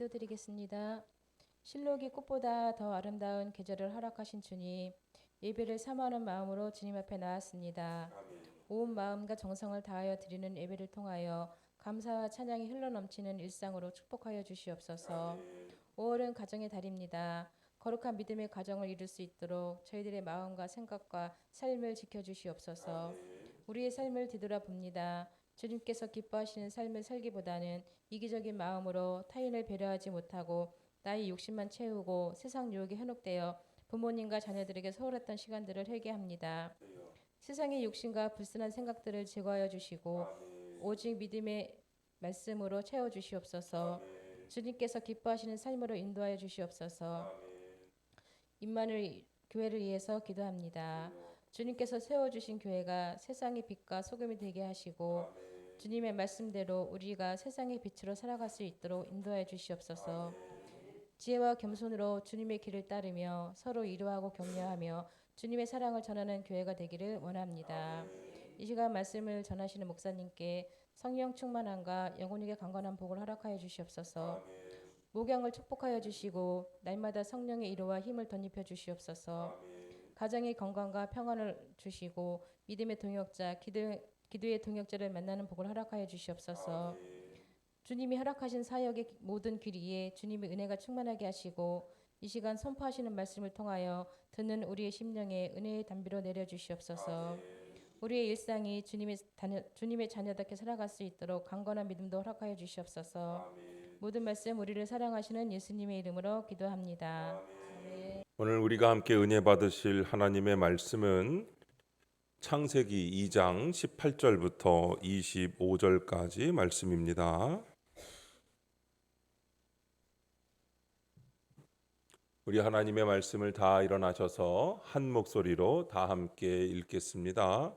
기도드리겠습니다. 실록이 꽃보다 더 아름다운 계절을 허락하신 주님, 예배를 사모하는 마음으로 주님 앞에 나왔습니다. 온 마음과 정성을 다하여 드리는 예배를 통하여 감사와 찬양이 흘러넘치는 일상으로 축복하여 주시옵소서. 5월은 가정의 달입니다. 거룩한 믿음의 가정을 이룰 수 있도록 저희들의 마음과 생각과 삶을 지켜주시옵소서. 우리의 삶을 뒤돌아봅니다. 주님께서 기뻐하시는 삶을 살기보다는 이기적인 마음으로 타인을 배려하지 못하고 나의 욕심만 채우고 세상 유혹에 현혹되어 부모님과 자녀들에게 소홀했던 시간들을 회개합니다. 세상의 욕심과 불순한 생각들을 제거하여 주시고 오직 믿음의 말씀으로 채워 주시옵소서. 주님께서 기뻐하시는 삶으로 인도하여 주시옵소서. 임마누엘 교회를 위해서 기도합니다. 주님께서 세워주신 교회가 세상의 빛과 소금이 되게 하시고 주님의 말씀대로 우리가 세상의 빛으로 살아갈 수 있도록 인도하여 주시옵소서. 지혜와 겸손으로 주님의 길을 따르며 서로 위로하고 격려하며 주님의 사랑을 전하는 교회가 되기를 원합니다. 이 시간 말씀을 전하시는 목사님께 성령 충만함과 영혼에게 강건한 복을 허락하여 주시옵소서. 목양을 축복하여 주시고 날마다 성령의 위로와 힘을 덧입혀 주시옵소서. 가정의 건강과 평안을 주시고 믿음의 동역자, 기도의 동역자를 만나는 복을 허락하여 주시옵소서. 주님이 허락하신 사역의 모든 길 위에 주님의 은혜가 충만하게 하시고 이 시간 선포하시는 말씀을 통하여 듣는 우리의 심령에 은혜의 담비로 내려주시옵소서. 우리의 일상이 주님의 자녀답게 살아갈 수 있도록 강건한 믿음도 허락하여 주시옵소서. 모든 말씀 우리를 사랑하시는 예수님의 이름으로 기도합니다. 아멘. 오늘 우리가 함께 은혜 받으실 하나님의 말씀은 창세기 2장 18절부터 25절까지 말씀입니다. 우리 하나님의 말씀을 다 일어나셔서 한 목소리로 다 함께 읽겠습니다.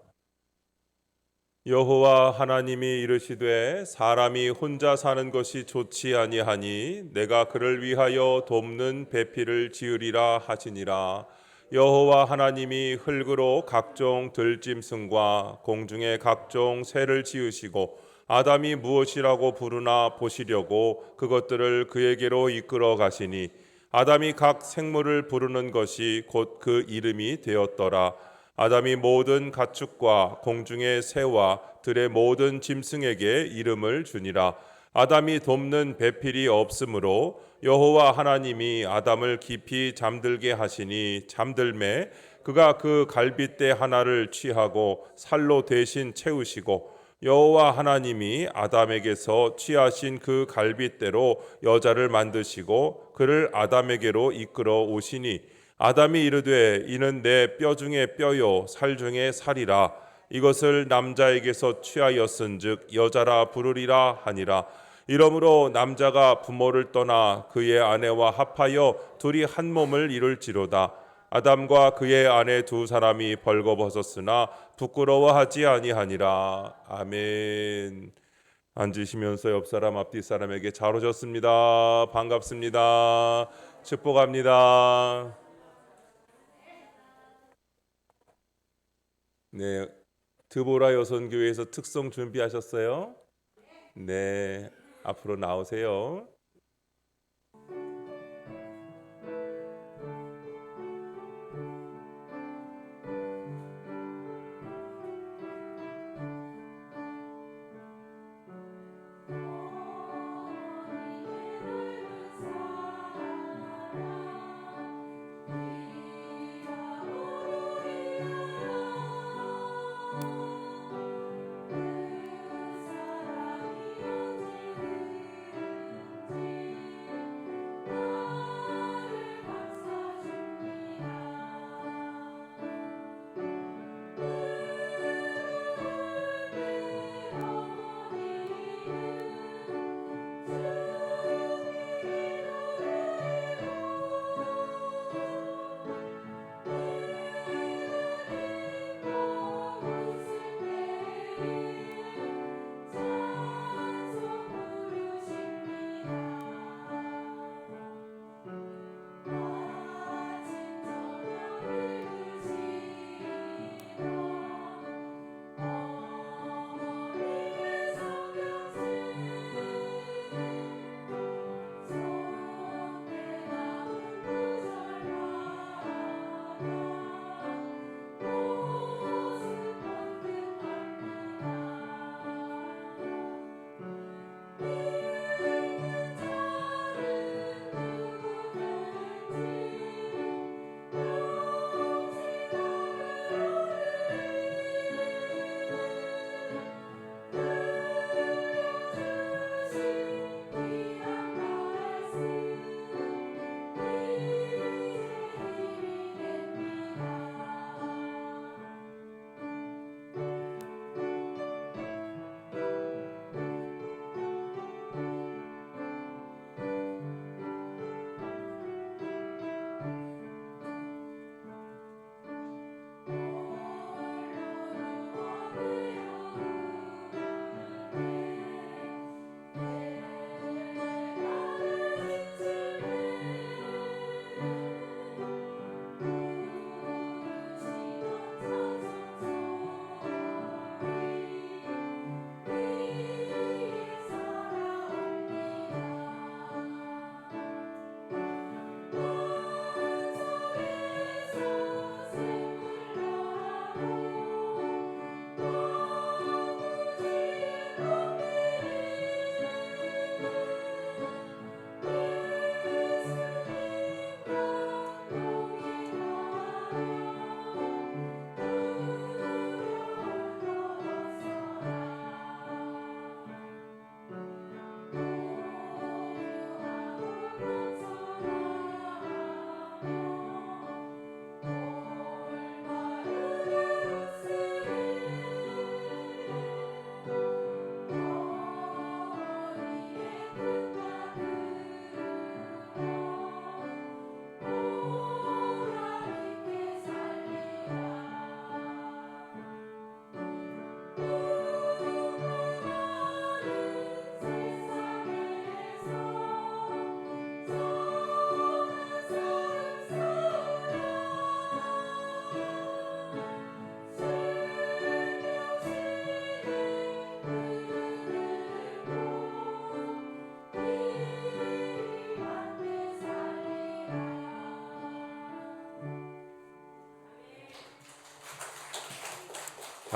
여호와 하나님이 이르시되 사람이 혼자 사는 것이 좋지 아니하니 내가 그를 위하여 돕는 배필을 지으리라 하시니라. 여호와 하나님이 흙으로 각종 들짐승과 공중의 각종 새를 지으시고 아담이 무엇이라고 부르나 보시려고 그것들을 그에게로 이끌어 가시니 아담이 각 생물을 부르는 것이 곧 그 이름이 되었더라. 아담이 모든 가축과 공중의 새와 들의 모든 짐승에게 이름을 주니라. 아담이 돕는 배필이 없으므로 여호와 하나님이 아담을 깊이 잠들게 하시니 잠들매 그가 그 갈빗대 하나를 취하고 살로 대신 채우시고 여호와 하나님이 아담에게서 취하신 그 갈빗대로 여자를 만드시고 그를 아담에게로 이끌어 오시니 아담이 이르되 이는 내 뼈 중에 뼈요 살 중에 살이라. 이것을 남자에게서 취하였은즉 여자라 부르리라 하니라. 이러므로 남자가 부모를 떠나 그의 아내와 합하여 둘이 한 몸을 이룰지로다. 아담과 그의 아내 두 사람이 벌거벗었으나 부끄러워하지 아니하니라. 아멘. 앉으시면서 옆 사람 앞뒤 사람에게 잘 오셨습니다. 반갑습니다. 축복합니다. 네, 드보라 여선교회에서 특송 준비하셨어요? 네, 앞으로 나오세요.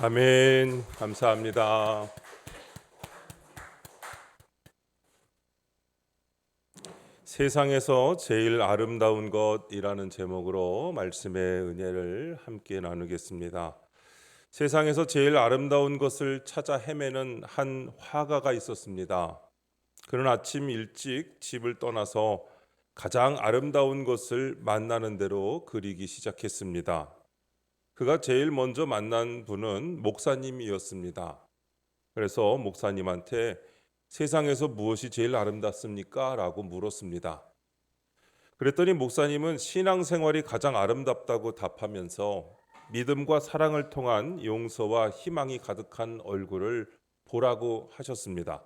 아멘. 감사합니다. 세상에서 제일 아름다운 것이라는 제목으로 말씀의 은혜를 함께 나누겠습니다. 세상에서 제일 아름다운 것을 찾아 헤매는 한 화가가 있었습니다. 그는 아침 일찍 집을 떠나서 가장 아름다운 것을 만나는 대로 그리기 시작했습니다. 그가 제일 먼저 만난 분은 목사님이었습니다. 그래서 목사님한테 세상에서 무엇이 제일 아름답습니까? 라고 물었습니다. 그랬더니 목사님은 신앙생활이 가장 아름답다고 답하면서 믿음과 사랑을 통한 용서와 희망이 가득한 얼굴을 보라고 하셨습니다.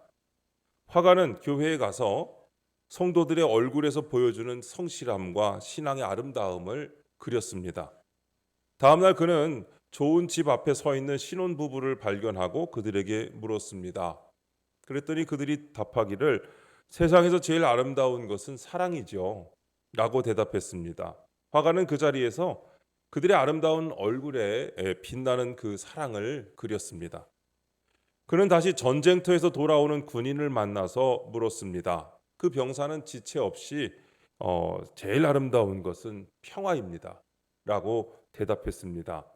화가는 교회에 가서 성도들의 얼굴에서 보여주는 성실함과 신앙의 아름다움을 그렸습니다. 다음날 그는 좋은 집 앞에 서 있는 신혼부부를 발견하고 그들에게 물었습니다. 그랬더니 그들이 답하기를 세상에서 제일 아름다운 것은 사랑이죠 라고 대답했습니다. 화가는 그 자리에서 그들의 아름다운 얼굴에 빛나는 그 사랑을 그렸습니다. 그는 다시 전쟁터에서 돌아오는 군인을 만나서 물었습니다. 그 병사는 지체 없이 제일 아름다운 것은 평화입니다 라고 대답했습니다.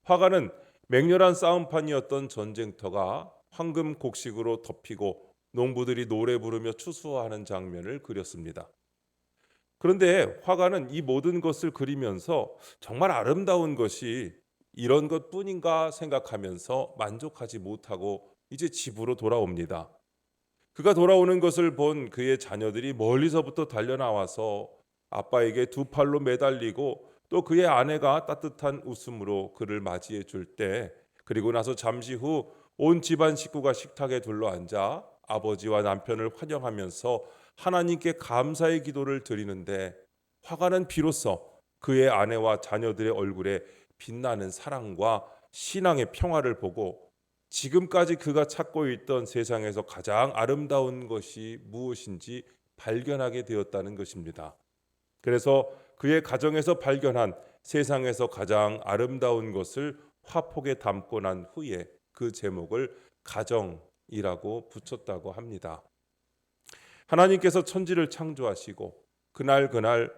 화가는 맹렬한 싸움판이었던 전쟁터가 황금 곡식으로 덮이고 농부들이 노래 부르며 추수하는 장면을 그렸습니다. 그런데 화가는 이 모든 것을 그리면서 정말 아름다운 것이 이런 것뿐인가 생각하면서 만족하지 못하고 이제 집으로 돌아옵니다. 그가 돌아오는 것을 본 그의 자녀들이 멀리서부터 달려나와서 아빠에게 두 팔로 매달리고 또 그의 아내가 따뜻한 웃음으로 그를 맞이해 줄 때, 그리고 나서 잠시 후 온 집안 식구가 식탁에 둘러앉아 아버지와 남편을 환영하면서 하나님께 감사의 기도를 드리는데, 화가는 비로소 그의 아내와 자녀들의 얼굴에 빛나는 사랑과 신앙의 평화를 보고 지금까지 그가 찾고 있던 세상에서 가장 아름다운 것이 무엇인지 발견하게 되었다는 것입니다. 그래서 그의 가정에서 발견한 세상에서 가장 아름다운 것을 화폭에 담고 난 후에 그 제목을 가정이라고 붙였다고 합니다. 하나님께서 천지를 창조하시고 그날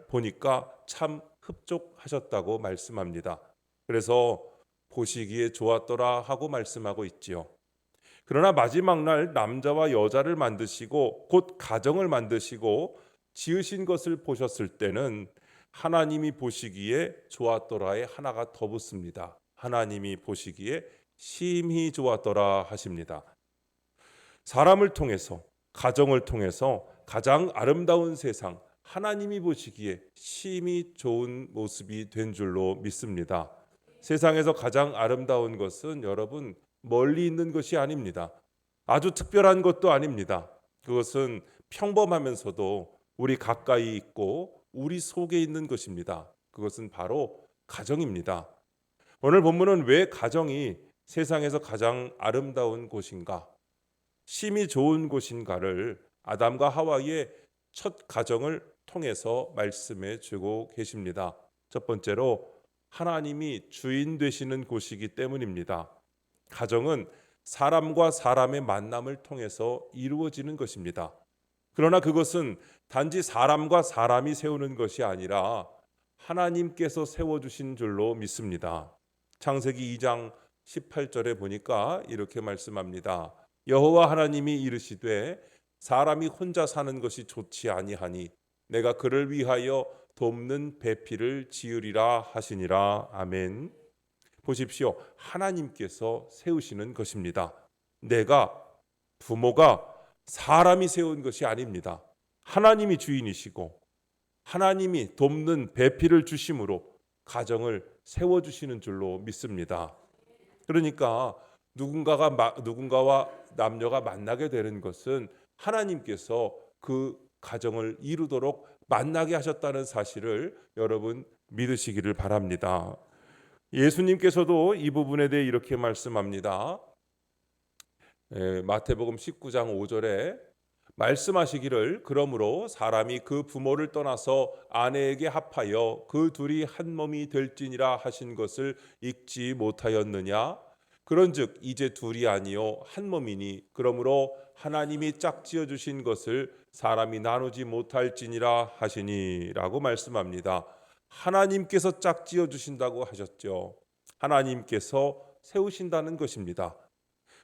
보니까 참 흡족하셨다고 말씀합니다. 그래서 보시기에 좋았더라 하고 말씀하고 있지요. 그러나 마지막 날 남자와 여자를 만드시고 곧 가정을 만드시고 지으신 것을 보셨을 때는 하나님이 보시기에 좋았더라에 하나가 더 붙습니다. 하나님이 보시기에 심히 좋았더라 하십니다. 사람을 통해서, 가정을 통해서 가장 아름다운 세상, 하나님이 보시기에 심히 좋은 모습이 된 줄로 믿습니다. 세상에서 가장 아름다운 것은 여러분 멀리 있는 것이 아닙니다. 아주 특별한 것도 아닙니다. 그것은 평범하면서도 우리 가까이 있고 우리 속에 있는 것입니다. 그것은 바로 가정입니다. 오늘 본문은 왜 가정이 세상에서 가장 아름다운 곳인가, 심히 좋은 곳인가를 아담과 하와의 첫 가정을 통해서 말씀해 주고 계십니다. 첫 번째로 하나님이 주인 되시는 곳이기 때문입니다. 가정은 사람과 사람의 만남을 통해서 이루어지는 것입니다. 그러나 그것은 단지 사람과 사람이 세우는 것이 아니라 하나님께서 세워주신 줄로 믿습니다. 창세기 2장 18절에 보니까 이렇게 말씀합니다. 여호와 하나님이 이르시되 사람이 혼자 사는 것이 좋지 아니하니 내가 그를 위하여 돕는 배필을 지으리라 하시니라. 아멘. 보십시오. 하나님께서 세우시는 것입니다. 부모가 사람이 세운 것이 아닙니다. 하나님이 주인이시고 하나님이 돕는 배필을 주심으로 가정을 세워주시는 줄로 믿습니다. 그러니까 누군가와 남녀가 만나게 되는 것은 하나님께서 그 가정을 이루도록 만나게 하셨다는 사실을 여러분 믿으시기를 바랍니다. 예수님께서도 이 부분에 대해 이렇게 말씀합니다. 마태복음 19장 5절에 말씀하시기를 그러므로 사람이 그 부모를 떠나서 아내에게 합하여 그 둘이 한 몸이 될지니라 하신 것을 읽지 못하였느냐? 그런즉 이제 둘이 아니요 한 몸이니 그러므로 하나님이 짝지어 주신 것을 사람이 나누지 못할지니라 하시니라고 말씀합니다. 하나님께서 짝지어 주신다고 하셨죠. 하나님께서 세우신다는 것입니다.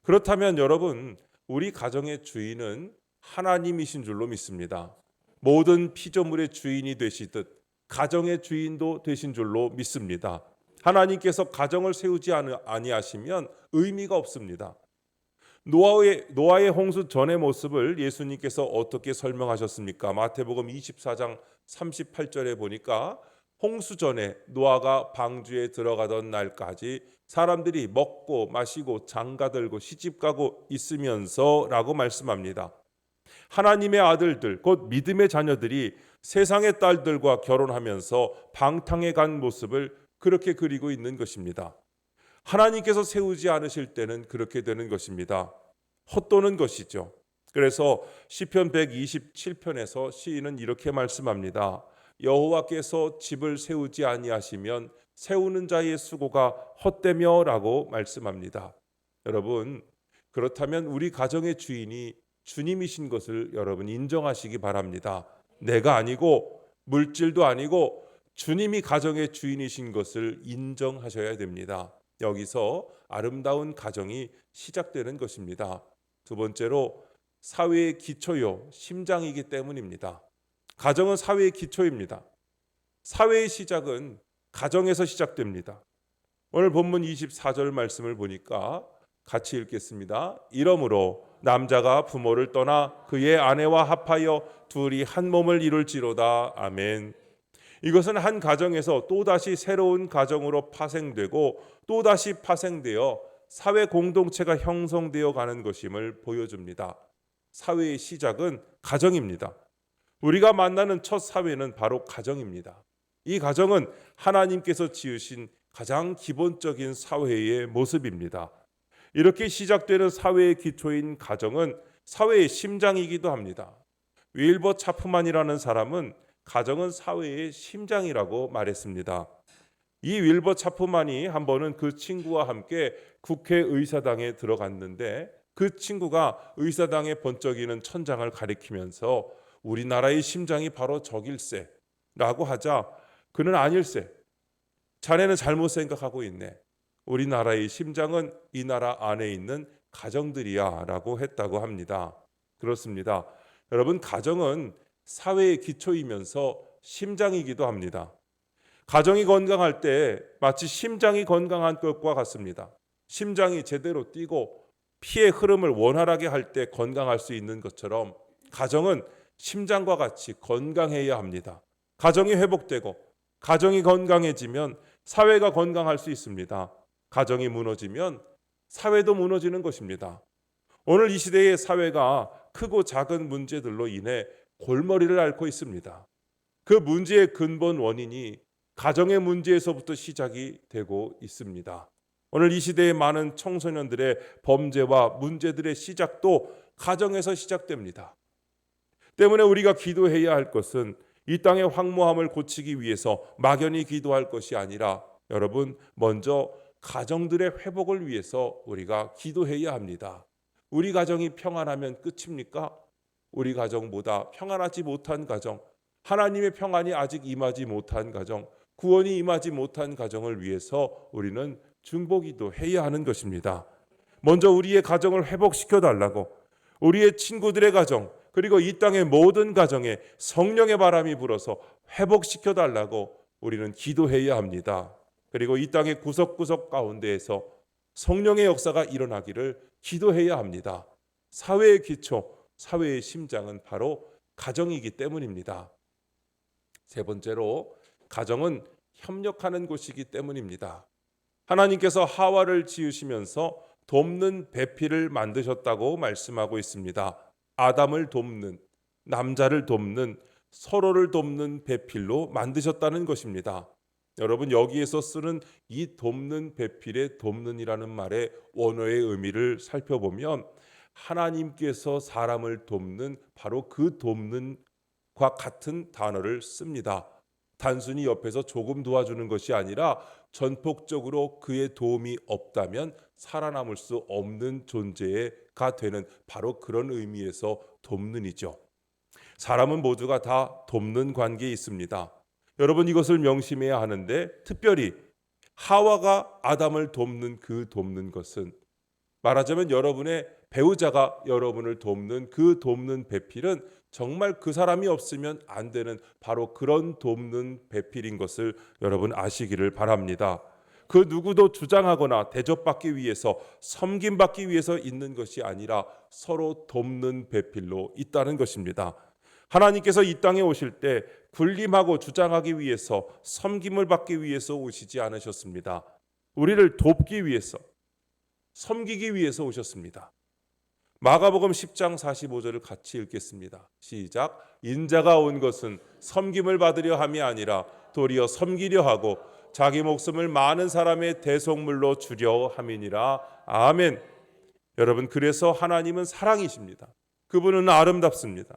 그렇다면 여러분, 우리 가정의 주인은 하나님이신 줄로 믿습니다. 모든 피조물의 주인이 되시듯 가정의 주인도 되신 줄로 믿습니다. 하나님께서 가정을 세우지 아니하시면 의미가 없습니다. 노아의 홍수 전의 모습을 예수님께서 어떻게 설명하셨습니까? 마태복음 24장 38절에 보니까 홍수 전에 노아가 방주에 들어가던 날까지 사람들이 먹고 마시고 장가들고 시집가고 있으면서라고 말씀합니다. 하나님의 아들들, 곧 믿음의 자녀들이 세상의 딸들과 결혼하면서 방탕해 간 모습을 그렇게 그리고 있는 것입니다. 하나님께서 세우지 않으실 때는 그렇게 되는 것입니다. 헛도는 것이죠. 그래서 시편 127편에서 시인은 이렇게 말씀합니다. 여호와께서 집을 세우지 아니하시면 세우는 자의 수고가 헛되며라고 말씀합니다. 여러분, 그렇다면 우리 가정의 주인이 주님이신 것을 여러분 인정하시기 바랍니다. 내가 아니고 물질도 아니고 주님이 가정의 주인이신 것을 인정하셔야 됩니다. 여기서 아름다운 가정이 시작되는 것입니다. 두 번째로 사회의 기초요, 심장이기 때문입니다. 가정은 사회의 기초입니다. 사회의 시작은 가정에서 시작됩니다. 오늘 본문 24절 말씀을 보니까 같이 읽겠습니다. 이러므로 남자가 부모를 떠나 그의 아내와 합하여 둘이 한 몸을 이룰지로다. 아멘. 이것은 한 가정에서 또다시 새로운 가정으로 파생되고 또다시 파생되어 사회 공동체가 형성되어 가는 것임을 보여줍니다. 사회의 시작은 가정입니다. 우리가 만나는 첫 사회는 바로 가정입니다. 이 가정은 하나님께서 지으신 가장 기본적인 사회의 모습입니다. 이렇게 시작되는 사회의 기초인 가정은 사회의 심장이기도 합니다. 윌버 차프만이라는 사람은 가정은 사회의 심장이라고 말했습니다. 이 윌버 차프만이 한 번은 그 친구와 함께 국회의사당에 들어갔는데 그 친구가 의사당에 번쩍이는 천장을 가리키면서 우리나라의 심장이 바로 저길세 라고 하자 그는 아닐세, 자네는 잘못 생각하고 있네. 우리나라의 심장은 이 나라 안에 있는 가정들이야 라고 했다고 합니다. 그렇습니다. 여러분, 가정은 사회의 기초이면서 심장이기도 합니다. 가정이 건강할 때 마치 심장이 건강한 것과 같습니다. 심장이 제대로 뛰고 피의 흐름을 원활하게 할 때 건강할 수 있는 것처럼 가정은 심장과 같이 건강해야 합니다. 가정이 회복되고 가정이 건강해지면 사회가 건강할 수 있습니다. 가정이 무너지면 사회도 무너지는 것입니다. 오늘 이 시대의 사회가 크고 작은 문제들로 인해 골머리를 앓고 있습니다. 그 문제의 근본 원인이 가정의 문제에서부터 시작이 되고 있습니다. 오늘 이 시대의 많은 청소년들의 범죄와 문제들의 시작도 가정에서 시작됩니다. 때문에 우리가 기도해야 할 것은 이 땅의 황무함을 고치기 위해서 막연히 기도할 것이 아니라 여러분, 먼저 가정들의 회복을 위해서 우리가 기도해야 합니다. 우리 가정이 평안하면 끝입니까? 우리 가정보다 평안하지 못한 가정, 하나님의 평안이 아직 임하지 못한 가정, 구원이 임하지 못한 가정을 위해서 우리는 중보기도 해야 하는 것입니다. 먼저 우리의 가정을 회복시켜 달라고, 우리의 친구들의 가정, 그리고 이 땅의 모든 가정에 성령의 바람이 불어서 회복시켜 달라고 우리는 기도해야 합니다. 그리고 이 땅의 구석구석 가운데에서 성령의 역사가 일어나기를 기도해야 합니다. 사회의 기초, 사회의 심장은 바로 가정이기 때문입니다. 세 번째로, 가정은 협력하는 곳이기 때문입니다. 하나님께서 하와를 지으시면서 돕는 배필을 만드셨다고 말씀하고 있습니다. 아담을 돕는, 남자를 돕는, 서로를 돕는 배필로 만드셨다는 것입니다. 여러분, 여기에서 쓰는 이 돕는 배필의 돕는이라는 말의 원어의 의미를 살펴보면 하나님께서 사람을 돕는 바로 그 돕는과 같은 단어를 씁니다. 단순히 옆에서 조금 도와주는 것이 아니라 전폭적으로 그의 도움이 없다면 살아남을 수 없는 존재가 되는 바로 그런 의미에서 돕는 이죠. 사람은 모두가 다 돕는 관계에 있습니다. 여러분 이것을 명심해야 하는데 특별히 하와가 아담을 돕는 그 돕는 것은 말하자면 여러분의 배우자가 여러분을 돕는 그 돕는 배필은 정말 그 사람이 없으면 안 되는 바로 그런 돕는 배필인 것을 여러분 아시기를 바랍니다. 그 누구도 주장하거나 대접받기 위해서 섬김받기 위해서 있는 것이 아니라 서로 돕는 배필로 있다는 것입니다. 하나님께서 이 땅에 오실 때 군림하고 주장하기 위해서 섬김을 받기 위해서 오시지 않으셨습니다. 우리를 돕기 위해서 섬기기 위해서 오셨습니다. 마가복음 10장 45절을 같이 읽겠습니다. 시작. 인자가 온 것은 섬김을 받으려 함이 아니라 도리어 섬기려 하고 자기 목숨을 많은 사람의 대속물로 주려 함이니라. 아멘. 여러분 그래서 하나님은 사랑이십니다. 그분은 아름답습니다.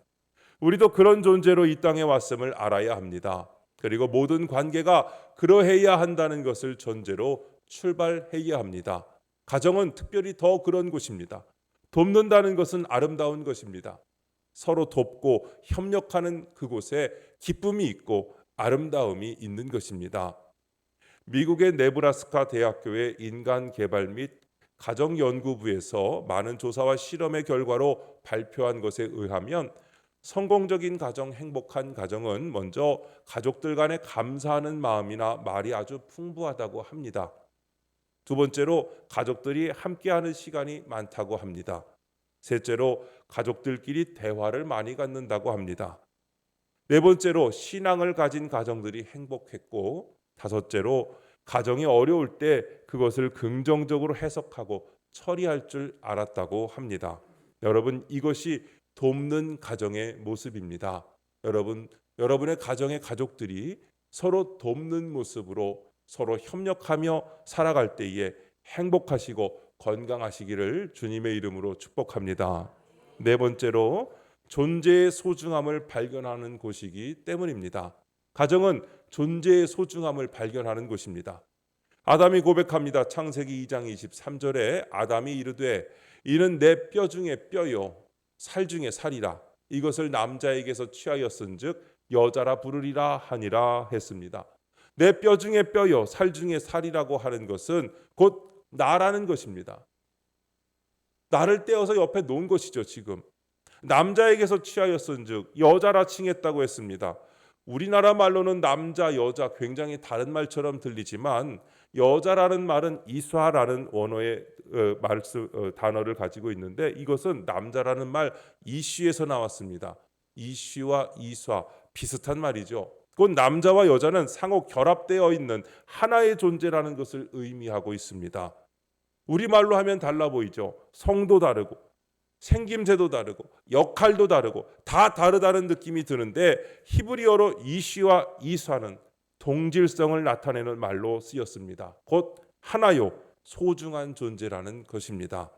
우리도 그런 존재로 이 땅에 왔음을 알아야 합니다. 그리고 모든 관계가 그러해야 한다는 것을 전제로 출발해야 합니다. 가정은 특별히 더 그런 곳입니다. 돕는다는 것은 아름다운 것입니다. 서로 돕고 협력하는 그곳에 기쁨이 있고 아름다움이 있는 것입니다. 미국의 네브라스카 대학교의 인간개발 및 가정연구부에서 많은 조사와 실험의 결과로 발표한 것에 의하면 성공적인 가정, 행복한 가정은 먼저 가족들 간에 감사하는 마음이나 말이 아주 풍부하다고 합니다. 두 번째로 가족들이 함께하는 시간이 많다고 합니다. 셋째로 가족들끼리 대화를 많이 갖는다고 합니다. 네 번째로 신앙을 가진 가정들이 행복했고 다섯째로 가정이 어려울 때 그것을 긍정적으로 해석하고 처리할 줄 알았다고 합니다. 여러분 이것이 돕는 가정의 모습입니다. 여러분의 가정의 가족들이 서로 돕는 모습으로 서로 협력하며 살아갈 때에 행복하시고 건강하시기를 주님의 이름으로 축복합니다. 네 번째로 존재의 소중함을 발견하는 곳이기 때문입니다. 가정은 존재의 소중함을 발견하는 곳입니다. 아담이 고백합니다. 창세기 2장 23절에 아담이 이르되 이는 내 뼈 중에 뼈요 살 중에 살이라 이것을 남자에게서 취하였은즉 여자라 부르리라 하니라 했습니다. 내 뼈 중에 뼈요 살 중에 살이라고 하는 것은 곧 나라는 것입니다. 나를 떼어서 옆에 놓은 것이죠. 지금 남자에게서 취하였은즉 여자라 칭했다고 했습니다. 우리나라 말로는 남자, 여자 굉장히 다른 말처럼 들리지만 여자라는 말은 이수아라는 원어의 단어를 가지고 있는데 이것은 남자라는 말 이슈에서 나왔습니다. 이슈와 이수아 비슷한 말이죠. 곧 남자와 여자는 상호 결합되어 있는 하나의 존재라는 것을 의미하고 있습니다. 우리말로 하면 달라 보이죠. 성도 다르고 생김새도 다르고 역할도 다르고 다 다르다는 느낌이 드는데 히브리어로 이슈와 이수아는 동질성을 나타내는 말로 쓰였습니다. 곧 하나요 소중한 존재라는 것입니다.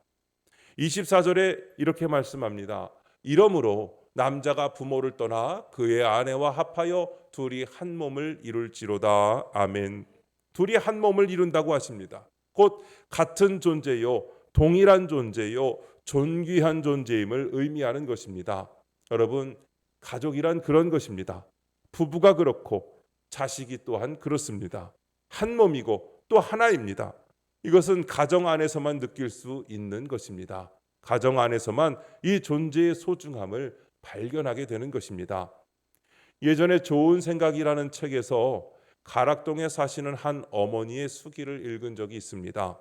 24절에 이렇게 말씀합니다. 이러므로 남자가 부모를 떠나 그의 아내와 합하여 둘이 한 몸을 이룰지로다. 아멘. 둘이 한 몸을 이룬다고 하십니다. 곧 같은 존재요 동일한 존재요 존귀한 존재임을 의미하는 것입니다. 여러분 가족이란 그런 것입니다. 부부가 그렇고 자식이 또한 그렇습니다. 한 몸이고 또 하나입니다. 이것은 가정 안에서만 느낄 수 있는 것입니다. 가정 안에서만 이 존재의 소중함을 발견하게 되는 것입니다. 예전에 좋은 생각이라는 책에서 가락동에 사시는 한 어머니의 수기를 읽은 적이 있습니다.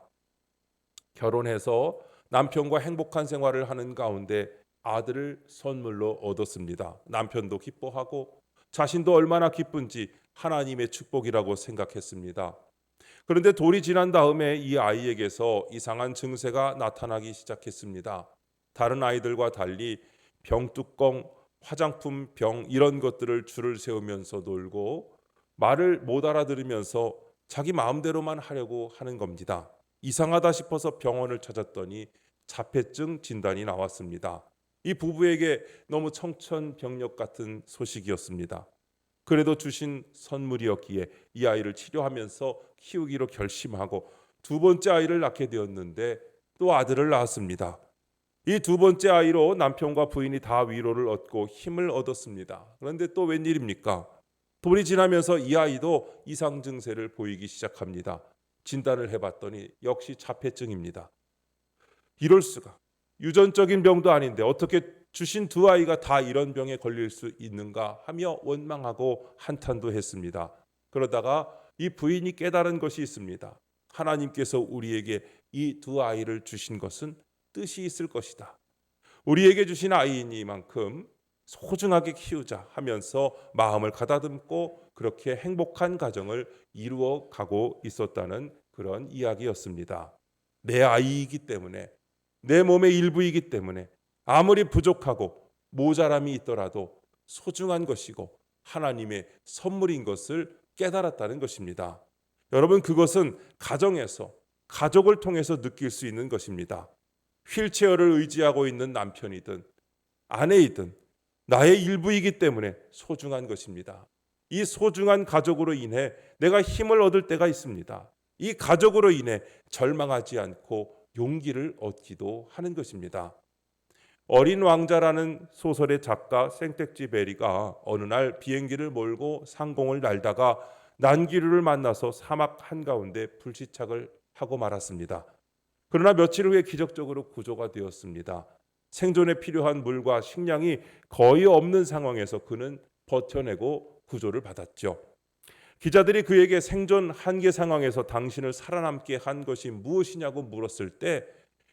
결혼해서 남편과 행복한 생활을 하는 가운데 아들을 선물로 얻었습니다. 남편도 기뻐하고 자신도 얼마나 기쁜지 하나님의 축복이라고 생각했습니다. 그런데 돌이 지난 다음에 이 아이에게서 이상한 증세가 나타나기 시작했습니다. 다른 아이들과 달리 병뚜껑, 화장품 병 이런 것들을 줄을 세우면서 놀고 말을 못 알아들으면서 자기 마음대로만 하려고 하는 겁니다. 이상하다 싶어서 병원을 찾았더니 자폐증 진단이 나왔습니다. 이 부부에게 너무 청천벽력 같은 소식이었습니다. 그래도 주신 선물이었기에 이 아이를 치료하면서 키우기로 결심하고 두 번째 아이를 낳게 되었는데 또 아들을 낳았습니다. 이 두 번째 아이로 남편과 부인이 다 위로를 얻고 힘을 얻었습니다. 그런데 또 웬일입니까? 돌이 지나면서 이 아이도 이상 증세를 보이기 시작합니다. 진단을 해봤더니 역시 자폐증입니다. 이럴 수가. 유전적인 병도 아닌데 어떻게 주신 두 아이가 다 이런 병에 걸릴 수 있는가 하며 원망하고 한탄도 했습니다. 그러다가 이 부인이 깨달은 것이 있습니다. 하나님께서 우리에게 이 두 아이를 주신 것은 뜻이 있을 것이다. 우리에게 주신 아이이니만큼 소중하게 키우자 하면서 마음을 가다듬고 그렇게 행복한 가정을 이루어 가고 있었다는 그런 이야기였습니다. 내 아이이기 때문에, 내 몸의 일부이기 때문에 아무리 부족하고 모자람이 있더라도 소중한 것이고 하나님의 선물인 것을 깨달았다는 것입니다. 여러분, 그것은 가정에서, 가족을 통해서 느낄 수 있는 것입니다. 휠체어를 의지하고 있는 남편이든 아내이든 나의 일부이기 때문에 소중한 것입니다. 이 소중한 가족으로 인해 내가 힘을 얻을 때가 있습니다. 이 가족으로 인해 절망하지 않고 용기를 얻기도 하는 것입니다. 어린 왕자라는 소설의 작가 생텍쥐 베리가 어느 날 비행기를 몰고 상공을 날다가 난기류를 만나서 사막 한가운데 불시착을 하고 말았습니다. 그러나 며칠 후에 기적적으로 구조가 되었습니다. 생존에 필요한 물과 식량이 거의 없는 상황에서 그는 버텨내고 구조를 받았죠. 기자들이 그에게 생존 한계 상황에서 당신을 살아남게 한 것이 무엇이냐고 물었을 때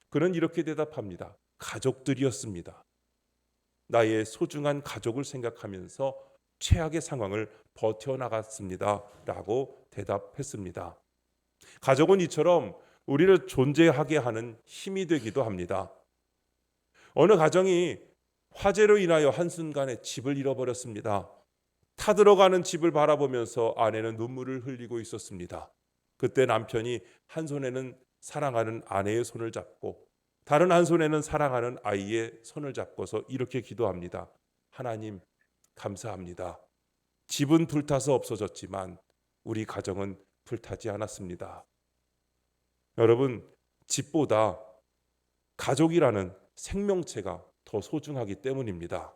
그는 이렇게 대답합니다. 가족들이었습니다. 나의 소중한 가족을 생각하면서 최악의 상황을 버텨나갔습니다. 라고 대답했습니다. 가족은 이처럼 우리를 존재하게 하는 힘이 되기도 합니다. 어느 가정이 화재로 인하여 한순간에 집을 잃어버렸습니다. 타들어가는 집을 바라보면서 아내는 눈물을 흘리고 있었습니다. 그때 남편이 한 손에는 사랑하는 아내의 손을 잡고 다른 한 손에는 사랑하는 아이의 손을 잡고서 이렇게 기도합니다. 하나님, 감사합니다. 집은 불타서 없어졌지만 우리 가정은 불타지 않았습니다. 여러분, 집보다 가족이라는 생명체가 더 소중하기 때문입니다.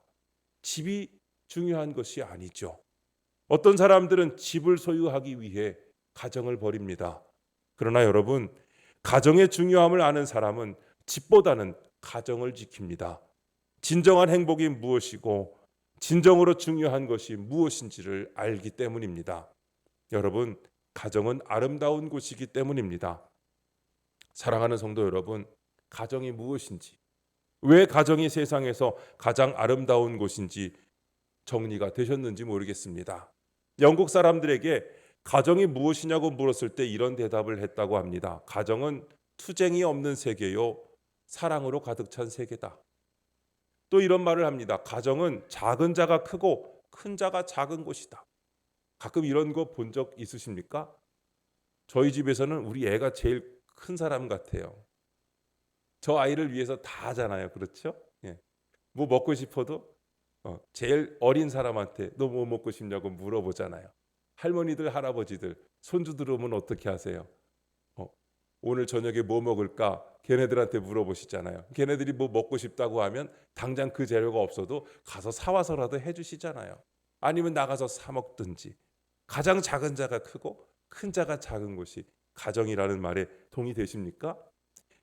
집이 중요한 것이 아니죠. 어떤 사람들은 집을 소유하기 위해 가정을 버립니다. 그러나 여러분, 가정의 중요함을 아는 사람은 집보다는 가정을 지킵니다. 진정한 행복이 무엇이고 진정으로 중요한 것이 무엇인지를 알기 때문입니다. 여러분, 가정은 아름다운 곳이기 때문입니다. 사랑하는 성도 여러분, 가정이 무엇인지, 왜 가정이 세상에서 가장 아름다운 곳인지 정리가 되셨는지 모르겠습니다. 영국 사람들에게 가정이 무엇이냐고 물었을 때 이런 대답을 했다고 합니다. 가정은 투쟁이 없는 세계요, 사랑으로 가득 찬 세계다. 또 이런 말을 합니다. 가정은 작은 자가 크고 큰 자가 작은 곳이다. 가끔 이런 거 본 적 있으십니까? 저희 집에서는 우리 애가 제일 큰 사람 같아요. 저 아이를 위해서 다 하잖아요. 그렇죠? 예. 뭐 먹고 싶어도 제일 어린 사람한테 너 뭐 먹고 싶냐고 물어보잖아요. 할머니들, 할아버지들, 손주들 오면 어떻게 하세요? 오늘 저녁에 뭐 먹을까? 걔네들한테 물어보시잖아요. 걔네들이 뭐 먹고 싶다고 하면 당장 그 재료가 없어도 가서 사와서라도 해주시잖아요. 아니면 나가서 사 먹든지. 가장 작은 자가 크고 큰 자가 작은 곳이 가정이라는 말에 동의되십니까?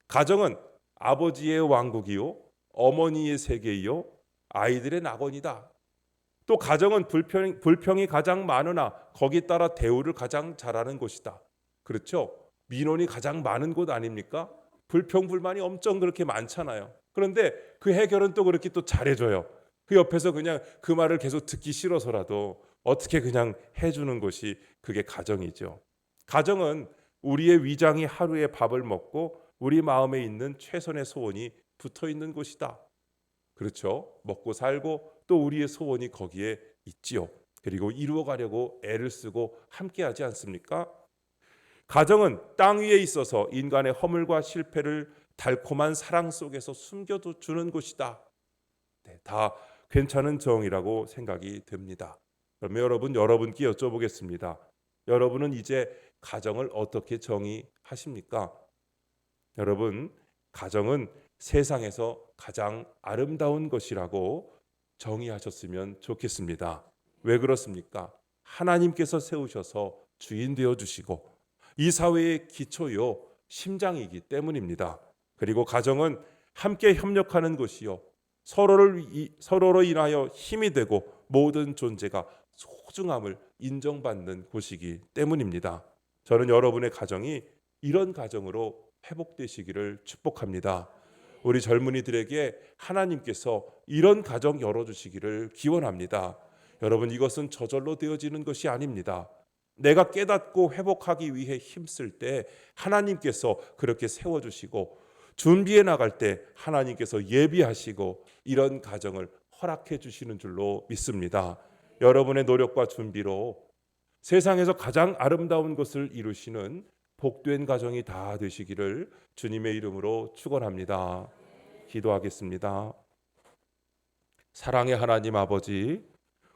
가정은 아버지의 왕국이요, 어머니의 세계이요, 아이들의 낙원이다. 또 가정은 불평이 가장 많으나 거기 따라 대우를 가장 잘하는 곳이다. 그렇죠? 민원이 가장 많은 곳 아닙니까? 불평 불만이 엄청 그렇게 많잖아요. 그런데 그 해결은 또 그렇게 또 잘해줘요. 그 옆에서 그냥 그 말을 계속 듣기 싫어서라도 어떻게 그냥 해주는 것이 그게 가정이죠. 가정은 우리의 위장이 하루에 밥을 먹고 우리 마음에 있는 최선의 소원이 붙어 있는 곳이다. 그렇죠? 먹고 살고 또 우리의 소원이 거기에 있지요. 그리고 이루어가려고 애를 쓰고 함께하지 않습니까? 가정은 땅 위에 있어서 인간의 허물과 실패를 달콤한 사랑 속에서 숨겨두는 곳이다. 네, 다 괜찮은 정이라고 생각이 듭니다. 그러면 여러분께 여쭤보겠습니다. 여러분은 이제 가정을 어떻게 정의하십니까? 여러분, 가정은 세상에서 가장 아름다운 것이라고 정의하셨으면 좋겠습니다. 왜 그렇습니까? 하나님께서 세우셔서 주인 되어 주시고 이 사회의 기초요 심장이기 때문입니다. 그리고 가정은 함께 협력하는 것이요 서로로 인하여 힘이 되고 모든 존재가 소중함을 인정받는 곳이기 때문입니다. 저는 여러분의 가정이 이런 가정으로 회복되시기를 축복합니다. 우리 젊은이들에게 하나님께서 이런 가정 열어주시기를 기원합니다. 여러분, 이것은 저절로 되어지는 것이 아닙니다. 내가 깨닫고 회복하기 위해 힘쓸 때 하나님께서 그렇게 세워주시고 준비해 나갈 때 하나님께서 예비하시고 이런 가정을 허락해 주시는 줄로 믿습니다. 여러분의 노력과 준비로 세상에서 가장 아름다운 것을 이루시는 복된 가정이 다 되시기를 주님의 이름으로 축원합니다. 기도하겠습니다. 사랑의 하나님 아버지,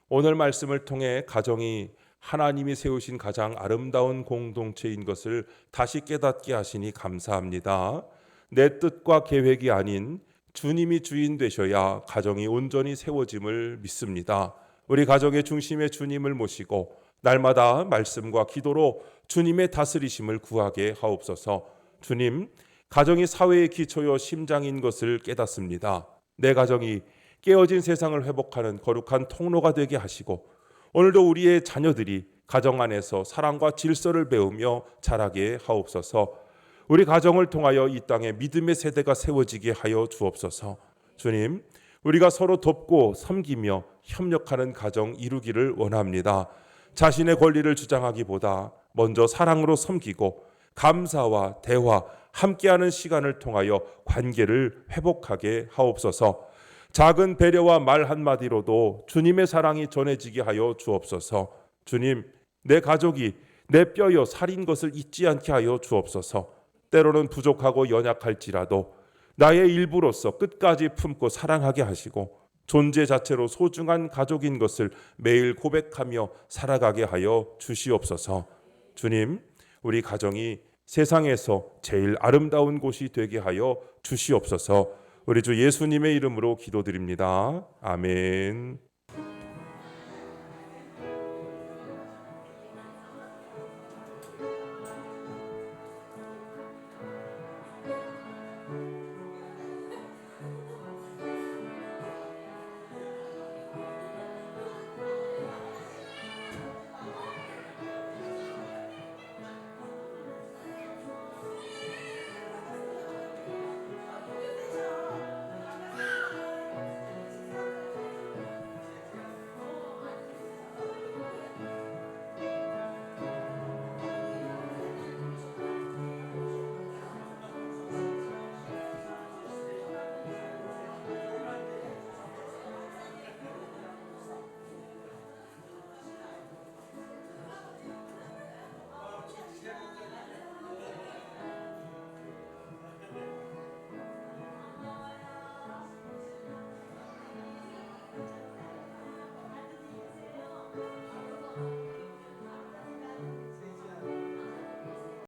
오늘 말씀을 통해 가정이 하나님이 세우신 가장 아름다운 공동체인 것을 다시 깨닫게 하시니 감사합니다. 내 뜻과 계획이 아닌 주님이 주인 되셔야 가정이 온전히 세워짐을 믿습니다. 우리 가정의 중심에 주님을 모시고 날마다 말씀과 기도로 주님의 다스리심을 구하게 하옵소서. 주님, 가정이 사회의 기초요 심장인 것을 깨닫습니다. 내 가정이 깨어진 세상을 회복하는 거룩한 통로가 되게 하시고 오늘도 우리의 자녀들이 가정 안에서 사랑과 질서를 배우며 자라게 하옵소서. 우리 가정을 통하여 이 땅에 믿음의 세대가 세워지게 하여 주옵소서. 주님, 우리가 서로 돕고 섬기며 협력하는 가정 이루기를 원합니다. 자신의 권리를 주장하기보다 먼저 사랑으로 섬기고 감사와 대화, 함께하는 시간을 통하여 관계를 회복하게 하옵소서. 작은 배려와 말 한마디로도 주님의 사랑이 전해지게 하여 주옵소서. 주님, 내 가족이 내 뼈여 살인 것을 잊지 않게 하여 주옵소서. 때로는 부족하고 연약할지라도 나의 일부로서 끝까지 품고 사랑하게 하시고 존재 자체로 소중한 가족인 것을 매일 고백하며 살아가게 하여 주시옵소서. 주님, 우리 가정이 세상에서 제일 아름다운 곳이 되게 하여 주시옵소서. 우리 주 예수님의 이름으로 기도드립니다. 아멘.